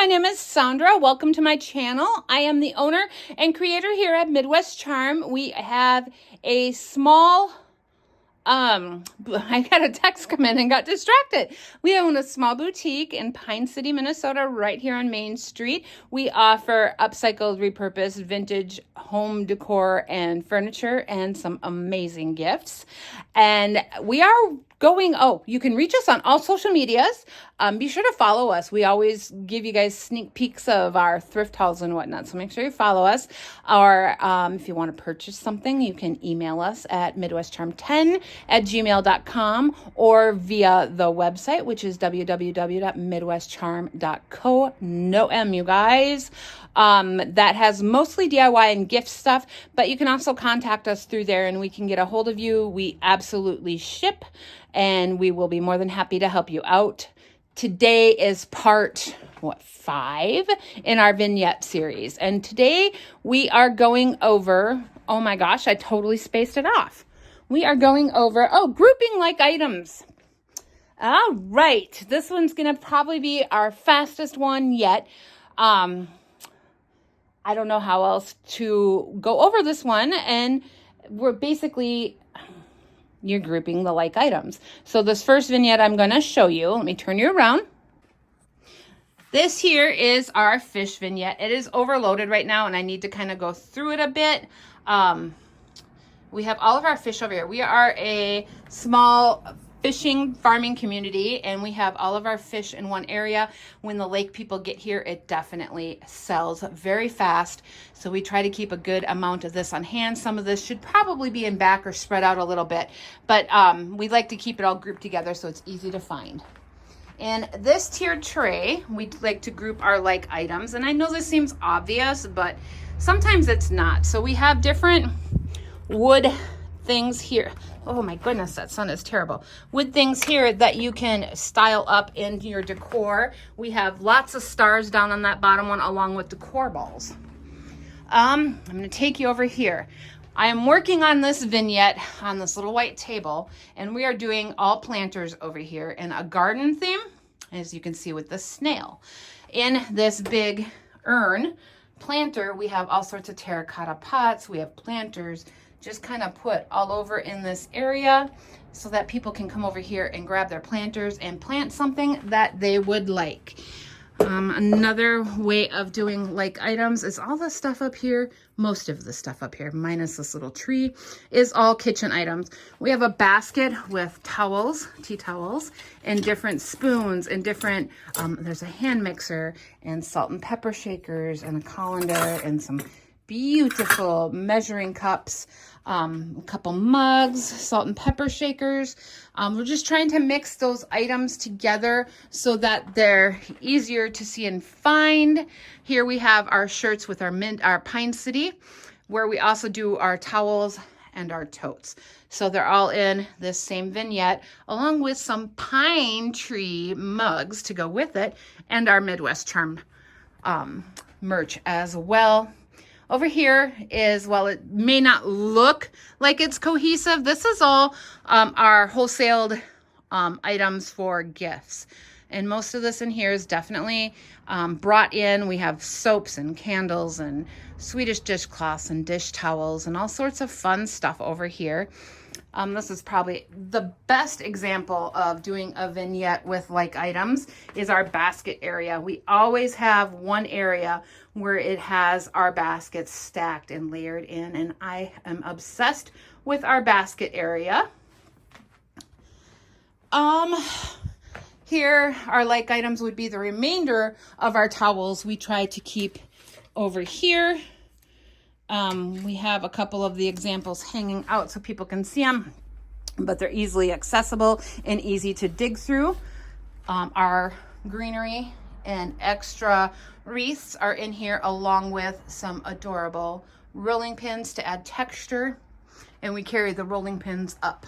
my name is Sandra. Welcome to my channel. I am the owner and creator here at Midwest Charm. We have a small, I got a text come in and got distracted. We own a small boutique in Pine City, Minnesota, right here on Main Street. We offer upcycled, repurposed, vintage home decor and furniture and some amazing gifts. And we are you can reach us on all social medias. Be sure to follow us. We always give you guys sneak peeks of our thrift hauls and whatnot. So make sure you follow us. Or if you want to purchase something, you can email us at midwestcharm10@gmail.com or via the website, which is www.midwestcharm.co. No M, you guys. That has mostly DIY and gift stuff, but you can also contact us through there and we can get a hold of you. We absolutely ship and we will be more than happy to help you out. Today is part 5 in our vignette series. And today we are going over, oh my gosh, I totally spaced it off. We are going over, grouping like items. All right, this one's going to probably be our fastest one yet. I don't know how else to go over this one. And we're basically, you're grouping the like items. So this first vignette I'm going to show you, let me turn you around. This here is our fish vignette. It is overloaded right now and I need to kind of go through it a bit. We have all of our fish over here. We are a small fishing farming community and we have all of our fish in one area. When the lake people get here, it definitely sells very fast. So we try to keep a good amount of this on hand. Some of this should probably be in back or spread out a little bit, but we like to keep it all grouped together so it's easy to find. In this tiered tray, we like to group our like items. And I know this seems obvious, but sometimes it's not. So we have different wood things here. Oh my goodness, that sun is terrible. Wood things here that you can style up in your decor. We have lots of stars down on that bottom one along with decor balls. I'm going to take you over here. I am working on this vignette on this little white table and we are doing all planters over here in a garden theme, as you can see with the snail. In this big urn planter, we have all sorts of terracotta pots. We have planters just kind of put all over in this area so that people can come over here and grab their planters and plant something that they would like. Another way of doing like items is all the stuff up here, most of the stuff up here, minus this little tree, is all kitchen items. We have a basket with towels, tea towels, and different spoons and different, there's a hand mixer and salt and pepper shakers and a colander and some beautiful measuring cups, a couple mugs, salt and pepper shakers. We're just trying to mix those items together so that they're easier to see and find. Here we have our shirts with our Pine City, where we also do our towels and our totes. So they're all in this same vignette, along with some pine tree mugs to go with it, and our Midwest Charm merch as well. Over here is, while it may not look like it's cohesive, this is all our wholesaled items for gifts. And most of this in here is definitely brought in. We have soaps and candles and Swedish dishcloths and dish towels and all sorts of fun stuff over here. This is probably the best example of doing a vignette with like items is our basket area. We always have one area where it has our baskets stacked and layered in, and I am obsessed with our basket area. Here, our like items would be the remainder of our towels we try to keep over here. We have a couple of the examples hanging out so people can see them, but they're easily accessible and easy to dig through. Our greenery and extra wreaths are in here, along with some adorable rolling pins to add texture, and we carry the rolling pins up.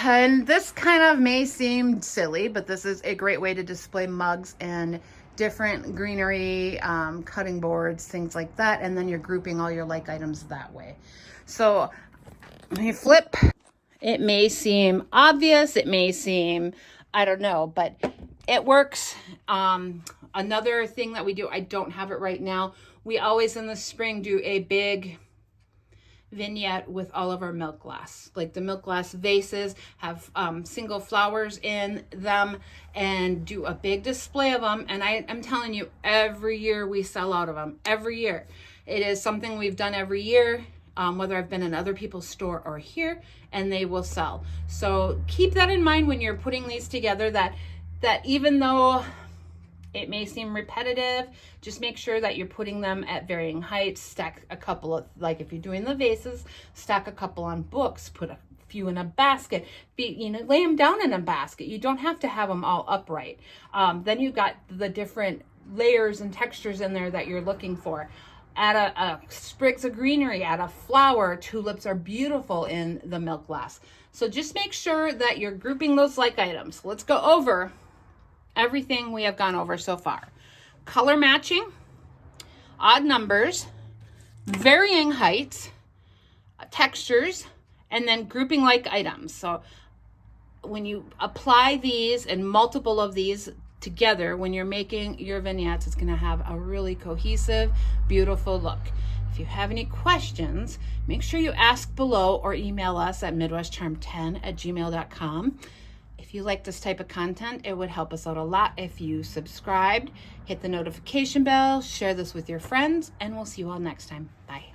And this kind of may seem silly, but this is a great way to display mugs and different greenery, cutting boards, things like that, and then you're grouping all your like items that way. So when you flip, it may seem obvious, it may seem, I don't know, but it works. Another thing that we do, I don't have it right now, we always in the spring do a big vignette with all of our milk glass. Like the milk glass vases have single flowers in them, and do a big display of them. And I'm telling you, every year we sell out of them. Every year. It is something we've done every year, whether I've been in other people's store or here, and they will sell. So keep that in mind when you're putting these together, that even though it may seem repetitive, just make sure that you're putting them at varying heights. Stack a couple of, like if you're doing the vases, stack a couple on books, put a few in a basket, lay them down in a basket. You don't have to have them all upright. Then you've got the different layers and textures in there that you're looking for. Add a sprigs of greenery, add a flower. Tulips are beautiful in the milk glass. So just make sure that you're grouping those like items. Let's go over everything we have gone over so far. Color matching, odd numbers, varying heights, textures, and then grouping like items. So when you apply these and multiple of these together, when you're making your vignettes, it's going to have a really cohesive, beautiful look. If you have any questions, make sure you ask below or email us at midwestcharm10@gmail.com. If you like this type of content, it would help us out a lot if you subscribed, hit the notification bell, share this with your friends, and we'll see you all next time. Bye.